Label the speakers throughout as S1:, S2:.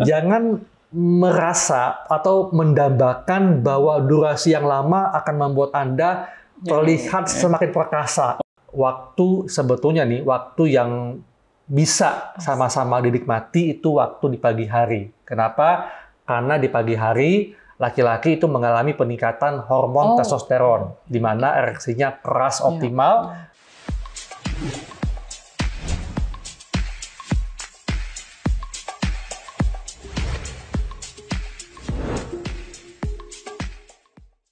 S1: Jangan merasa atau mendambakan bahwa durasi yang lama akan membuat Anda terlihat semakin perkasa. Waktu sebetulnya nih, waktu yang bisa sama-sama dinikmati itu waktu di pagi hari. Kenapa? Karena di pagi hari laki-laki itu mengalami peningkatan hormon testosteron, di mana ereksinya keras optimal.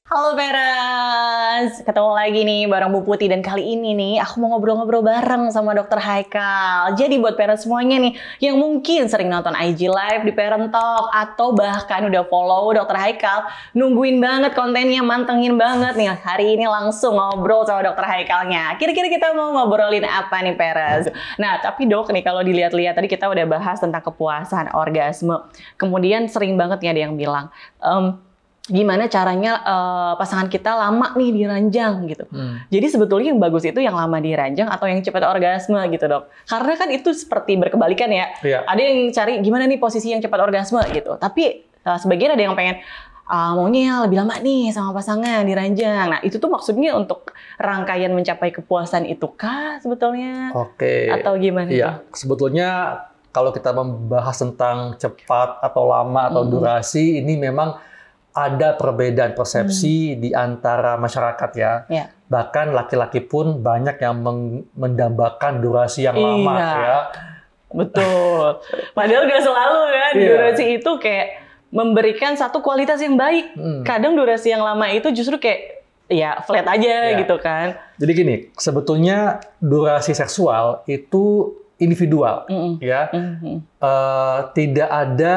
S2: Halo Peres, ketemu lagi nih bareng Bu Putih, dan kali ini nih aku mau ngobrol-ngobrol bareng sama Dokter Haikal. Jadi buat Peres semuanya nih yang mungkin sering nonton IG Live di Parent Talk atau bahkan udah follow Dokter Haikal, nungguin banget kontennya, mantengin banget nih. Hari ini langsung ngobrol sama Dokter Haikalnya. Kira-kira kita mau ngobrolin apa nih Peres? Nah tapi Dok nih kalau dilihat-lihat tadi kita udah bahas tentang kepuasan, orgasme. Kemudian sering banget nih ada yang bilang, gimana caranya pasangan kita lama nih di ranjang gitu. Jadi sebetulnya yang bagus itu yang lama di ranjang atau yang cepat orgasme gitu Dok. Karena kan itu seperti berkebalikan ya. Ada yang cari gimana nih posisi yang cepat orgasme gitu. Tapi sebagian ada yang pengen maunya lebih lama nih sama pasangan di ranjang. Nah itu tuh maksudnya untuk rangkaian mencapai kepuasan itu kah sebetulnya? Atau gimana?
S1: Iya, sebetulnya kalau kita membahas tentang cepat atau lama atau durasi, ini memang ada perbedaan persepsi di antara masyarakat ya. Bahkan laki-laki pun banyak yang mendambakan durasi yang lama ya.
S2: Betul. Padahal gak selalu kan durasi itu kayak memberikan satu kualitas yang baik. Kadang durasi yang lama itu justru kayak ya flat aja gitu kan.
S1: Jadi gini, sebetulnya durasi seksual itu individual ya. Tidak ada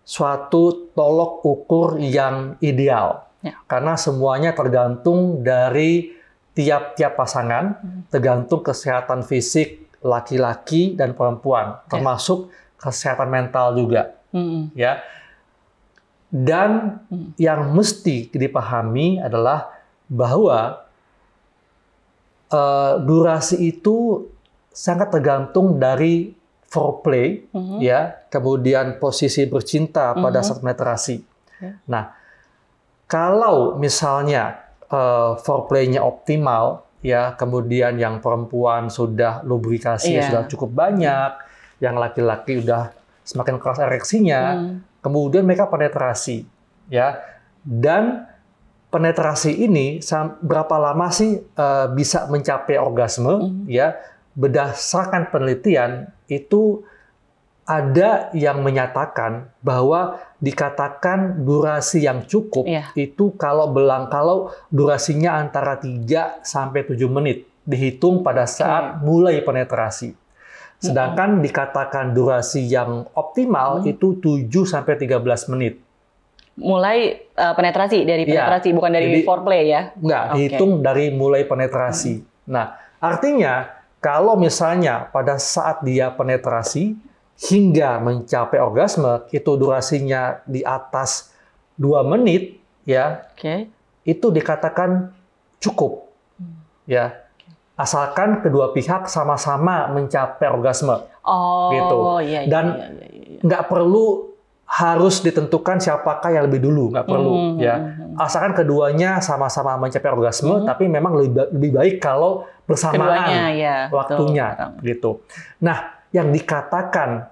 S1: suatu tolok ukur yang ideal. Karena semuanya tergantung dari tiap-tiap pasangan, tergantung kesehatan fisik laki-laki dan perempuan, termasuk kesehatan mental juga. Ya. Dan yang mesti dipahami adalah bahwa durasi itu sangat tergantung dari foreplay, ya, kemudian posisi bercinta pada saat penetrasi. Nah, kalau misalnya foreplaynya optimal, ya, kemudian yang perempuan sudah lubrikasi sudah cukup banyak, yang laki-laki udah semakin keras ereksinya, kemudian mereka penetrasi, ya, dan penetrasi ini berapa lama sih bisa mencapai orgasme, ya? Berdasarkan penelitian itu ada yang menyatakan bahwa dikatakan durasi yang cukup itu kalau durasinya antara 3 sampai 7 menit dihitung pada saat mulai penetrasi. Sedangkan dikatakan durasi yang optimal itu 7 sampai 13 menit.
S2: Mulai penetrasi dari penetrasi bukan dari foreplay ya?
S1: Enggak, dihitung dari mulai penetrasi. Nah, artinya kalau misalnya pada saat dia penetrasi hingga mencapai orgasme itu durasinya di atas 2 menit ya. Itu dikatakan cukup. Ya. Asalkan kedua pihak sama-sama mencapai orgasme. Gitu. Dan nggak perlu harus ditentukan siapakah yang lebih dulu, nggak perlu ya. Asalkan keduanya sama-sama mencapai orgasme, tapi memang lebih baik kalau bersamaan waktunya, gitu. Nah, yang dikatakan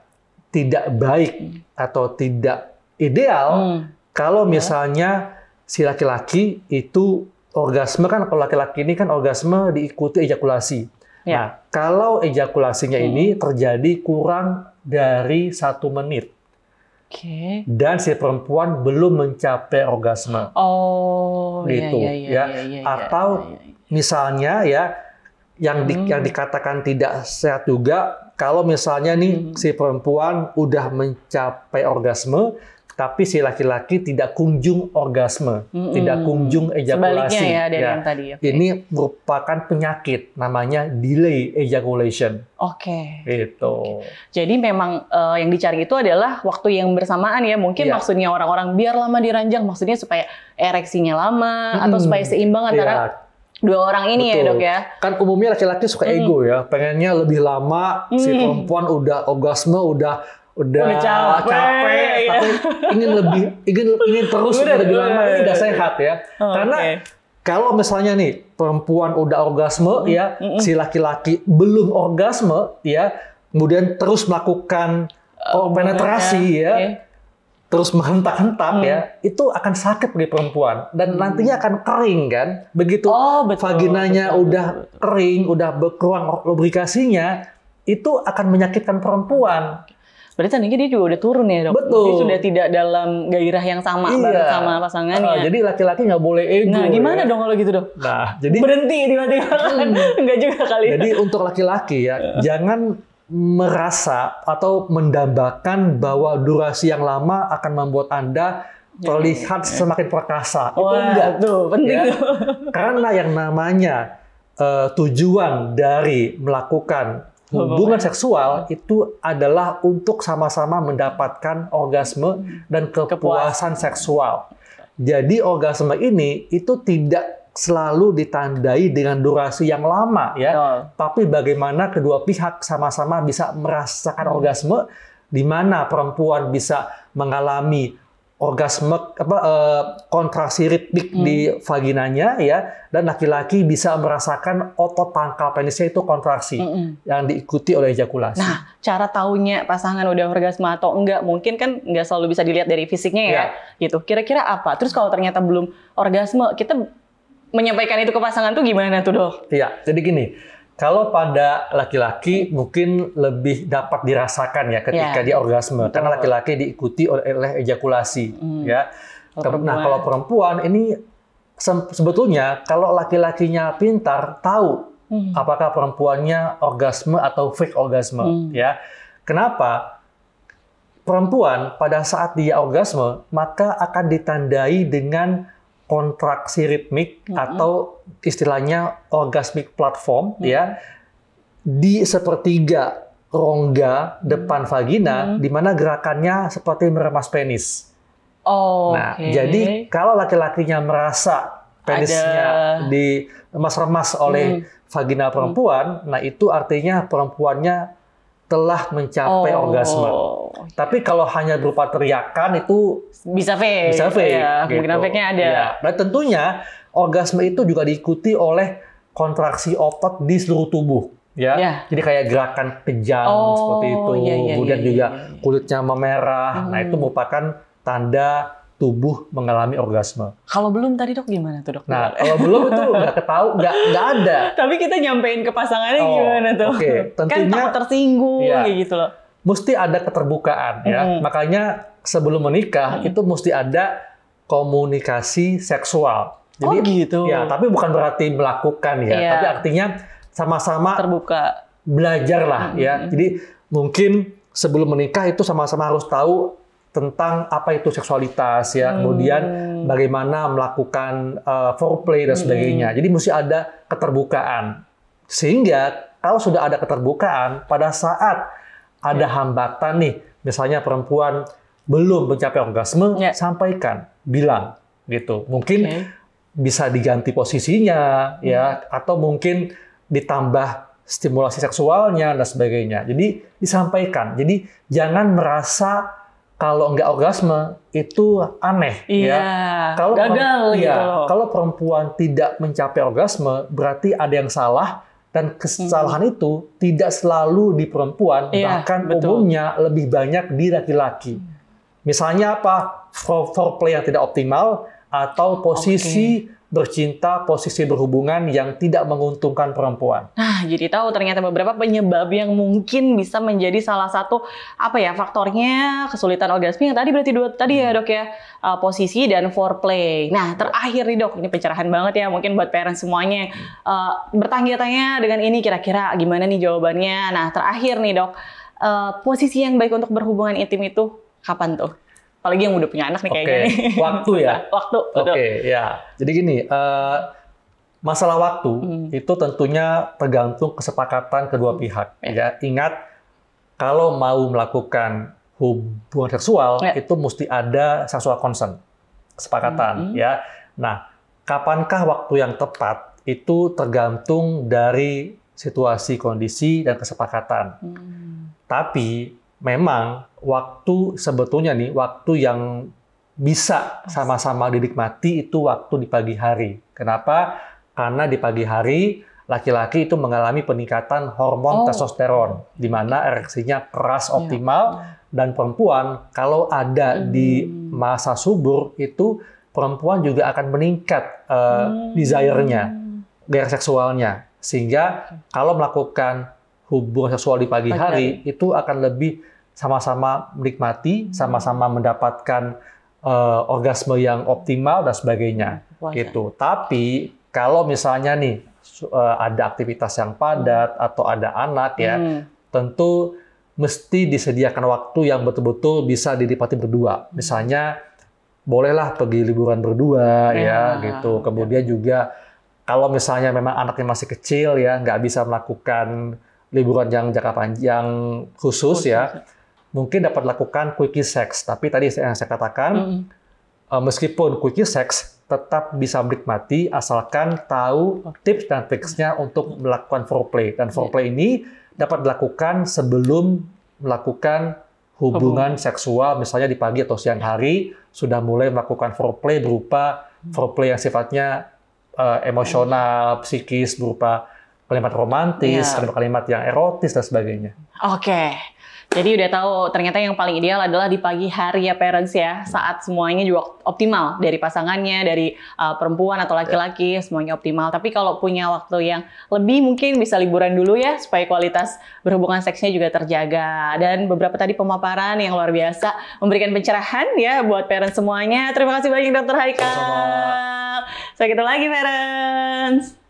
S1: tidak baik atau tidak ideal kalau misalnya si laki-laki itu orgasme, kan kalau laki-laki ini kan orgasme diikuti ejakulasi. Nah, kalau ejakulasinya ini terjadi kurang dari 1 menit. Dan si perempuan belum mencapai orgasme. Gitu ya. Atau misalnya ya yang dikatakan tidak sehat juga kalau misalnya nih si perempuan udah mencapai orgasme tapi si laki-laki tidak kunjung orgasme, tidak kunjung ejakulasi.
S2: Sebaliknya ya dari yang tadi.
S1: Ini merupakan penyakit, namanya delay ejaculation. Gitu.
S2: Jadi memang yang dicari itu adalah waktu yang bersamaan ya. Mungkin maksudnya orang-orang biar lama di ranjang, maksudnya supaya ereksinya lama atau supaya seimbang antara dua orang ini. Betul. Ya Dok ya.
S1: Kan umumnya laki-laki suka ego ya, pengennya lebih lama, si perempuan udah orgasme, udah udah capek
S2: ya.
S1: tapi ingin terus lebih lama, ini nggak sehat ya. Karena kalau misalnya nih perempuan udah orgasme ya, si laki-laki belum orgasme ya, kemudian terus melakukan penetrasi ya, terus menghentak-hentak ya, itu akan sakit bagi perempuan dan nantinya akan kering kan. Begitu vaginanya udah kering, udah berkurang lubrikasinya, itu akan menyakitkan perempuan.
S2: Berarti tadinya dia juga udah turun ya, Dok?
S1: Betul.
S2: Dia sudah tidak dalam gairah yang sama bareng sama pasangannya.
S1: Jadi laki-laki nggak boleh ego.
S2: Nah, gimana dong kalau gitu, Dok?
S1: Nah, jadi
S2: berhenti tiba-tiba kan? Enggak juga kali.
S1: Jadi untuk laki-laki ya, jangan merasa atau mendambakan bahwa durasi yang lama akan membuat Anda terlihat semakin perkasa. Itu enggak.
S2: Tuh, penting tuh.
S1: Karena yang namanya tujuan dari melakukan hubungan seksual itu adalah untuk sama-sama mendapatkan orgasme dan kepuasan seksual. Jadi orgasme ini itu tidak selalu ditandai dengan durasi yang lama ya, tapi bagaimana kedua pihak sama-sama bisa merasakan orgasme, di mana perempuan bisa mengalami orgasme kontraksi ritmik di vaginanya ya, dan laki-laki bisa merasakan otot pangkal penisnya itu kontraksi yang diikuti oleh ejakulasi.
S2: Nah, cara taunya pasangan udah orgasme atau enggak mungkin kan nggak selalu bisa dilihat dari fisiknya ya, gitu. Kira-kira apa? Terus kalau ternyata belum orgasme, kita menyampaikan itu ke pasangan tuh gimana tuh, Dok?
S1: Iya, jadi gini. Kalau pada laki-laki mungkin lebih dapat dirasakan ya ketika dia orgasme, karena laki-laki diikuti oleh ejakulasi ya. Nah, kalau perempuan ini sebetulnya kalau laki-lakinya pintar tahu apakah perempuannya orgasme atau fake orgasme ya. Kenapa? Perempuan pada saat dia orgasme maka akan ditandai dengan kontraksi ritmik atau istilahnya orgasmic platform ya, di sepertiga rongga depan vagina, di mana gerakannya seperti meremas penis. Jadi kalau laki-lakinya merasa penisnya diremas-remas oleh vagina perempuan, nah itu artinya perempuannya telah mencapai orgasme. Tapi kalau hanya berupa teriakan itu
S2: bisa fake.
S1: Bisa fake.
S2: Ya, kemungkinan
S1: gitu.
S2: fake-nya ada.
S1: Ya. Dan tentunya orgasme itu juga diikuti oleh kontraksi otot di seluruh tubuh. Ya. Jadi kayak gerakan kejang seperti itu. Kemudian juga kulitnya memerah. Nah itu merupakan tanda tubuh mengalami orgasme.
S2: Kalau belum tadi, Dok, gimana tuh, Dok?
S1: Nah, kalau belum itu nggak ada.
S2: Tapi kita nyampein ke pasangannya gimana tuh?
S1: Tentunya,
S2: kan takut tersinggung kayak gitu loh.
S1: Mesti ada keterbukaan ya. Makanya sebelum menikah itu mesti ada komunikasi seksual. Jadi,
S2: gitu.
S1: Ya, tapi bukan berarti melakukan ya. Tapi artinya sama-sama
S2: terbuka,
S1: belajar lah ya. Jadi mungkin sebelum menikah itu sama-sama harus tahu tentang apa itu seksualitas ya, kemudian bagaimana melakukan foreplay dan sebagainya. Jadi mesti ada keterbukaan. Sehingga kalau sudah ada keterbukaan, pada saat ada hambatan nih, misalnya perempuan belum mencapai orgasme, sampaikan, bilang gitu. Mungkin bisa diganti posisinya ya, atau mungkin ditambah stimulasi seksualnya dan sebagainya. Jadi disampaikan. Jadi jangan merasa kalau nggak orgasme itu aneh ya. Kalau
S2: gagal gitu.
S1: Kalau perempuan tidak mencapai orgasme berarti ada yang salah, dan kesalahan itu tidak selalu di perempuan, bahkan umumnya lebih banyak di laki-laki. Misalnya apa? Foreplay yang tidak optimal atau posisi bercinta, posisi berhubungan yang tidak menguntungkan perempuan.
S2: Nah, jadi tahu ternyata beberapa penyebab yang mungkin bisa menjadi salah satu faktornya kesulitan orgasme yang tadi berarti tadi ya, Dok ya, posisi dan foreplay. Nah, terakhir nih, Dok, ini pencerahan banget ya mungkin buat parents semuanya. Bertanya-tanya dengan ini kira-kira gimana nih jawabannya. Nah, terakhir nih, Dok, posisi yang baik untuk berhubungan intim itu kapan tuh? Apalagi yang udah punya anak nih kayaknya nih.
S1: Waktu ya?
S2: Waktu.
S1: Ya. Jadi gini, masalah waktu itu tentunya tergantung kesepakatan kedua pihak. Ya. Ingat, kalau mau melakukan hubungan seksual, itu mesti ada sexual consent, kesepakatan. Ya. Nah, kapankah waktu yang tepat? Itu tergantung dari situasi, kondisi, dan kesepakatan. Tapi memang waktu sebetulnya nih, waktu yang bisa sama-sama dinikmati itu waktu di pagi hari. Kenapa? Karena di pagi hari laki-laki itu mengalami peningkatan hormon testosteron, di mana ereksinya keras optimal, dan perempuan kalau ada di masa subur itu perempuan juga akan meningkat desire-nya, gairah seksualnya, sehingga kalau melakukan hubungan seksual di pagi hari itu akan lebih sama-sama menikmati, sama-sama mendapatkan orgasme yang optimal dan sebagainya. Gitu. Tapi kalau misalnya nih ada aktivitas yang padat atau ada anak ya, tentu mesti disediakan waktu yang betul-betul bisa dinikmati berdua. Misalnya bolehlah pergi liburan berdua ya gitu. Kemudian juga kalau misalnya memang anaknya masih kecil ya, nggak bisa melakukan liburan yang jangka panjang khusus ya, mungkin dapat lakukan quickie sex. Tapi tadi yang saya katakan, meskipun quickie sex tetap bisa menikmati asalkan tahu tips dan triksnya untuk melakukan foreplay. Dan foreplay ini dapat dilakukan sebelum melakukan hubungan seksual, misalnya di pagi atau siang hari, sudah mulai melakukan foreplay berupa foreplay yang sifatnya emosional, psikis, berupa kalimat romantis, kalimat-kalimat yang erotis, dan sebagainya.
S2: Oke. Jadi udah tahu ternyata yang paling ideal adalah di pagi hari ya parents ya, saat semuanya juga optimal dari pasangannya, dari perempuan atau laki-laki semuanya optimal. Tapi kalau punya waktu yang lebih mungkin bisa liburan dulu ya supaya kualitas berhubungan seksnya juga terjaga. Dan beberapa tadi pemaparan yang luar biasa memberikan pencerahan ya buat parents semuanya. Terima kasih banyak Dr. Haikal. Sampai ketemu lagi parents.